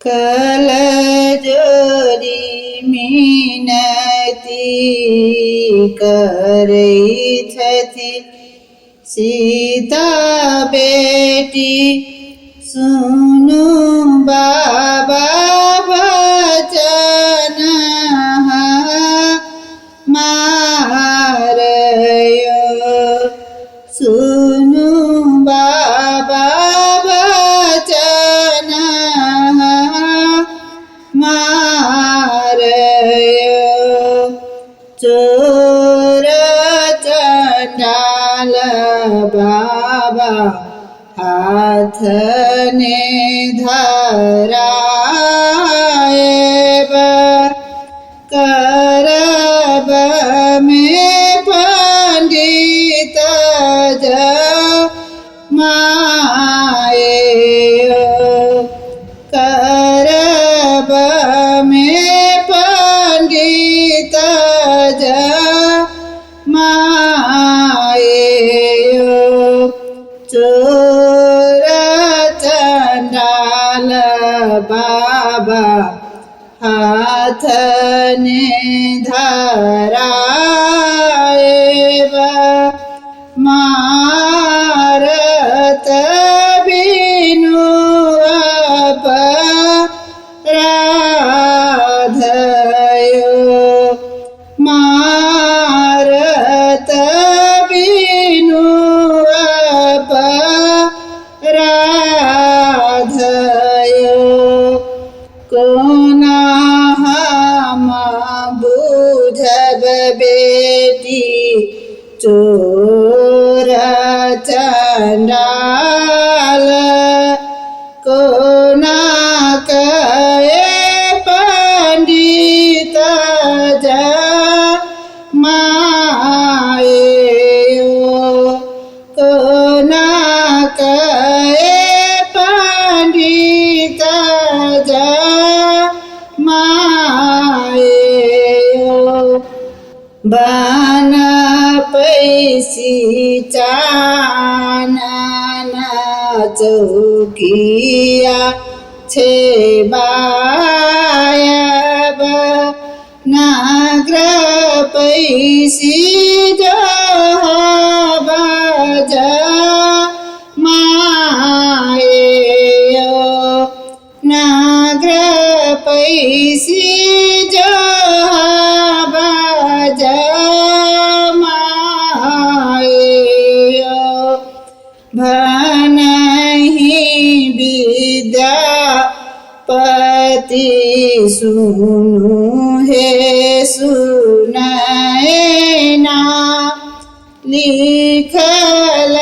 कलजोरी मिनती करै छथि सीता बेटी सुनु बाबा वचन मारयो सुनु बाबा वचन मारयो चोर चंडाल बाबा हाथ ने धराएब करब में पंडित जमाएयो करब में पंडित जमाएयो चोर चंडाल बाबा हाथ ने धराएब मारत बिनु अपराधयो मारत बिनु अपराधयो कोना हम बुझब बेटी चोर चंडाल कोना कहे पंडित जमाएयो कोना कहे पंडित जमाएयो बन पैसी चानन चौकिया छे बायब नाग्र पैसी जहाबज माएयो नाग्र पैसी जहाबज माएयो भनहि विद्यापति सुनु हे सुनैना लिखल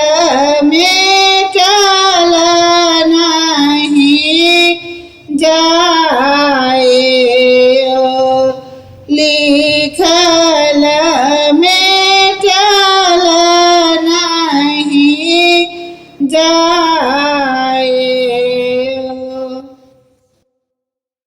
मेटल नहीं जा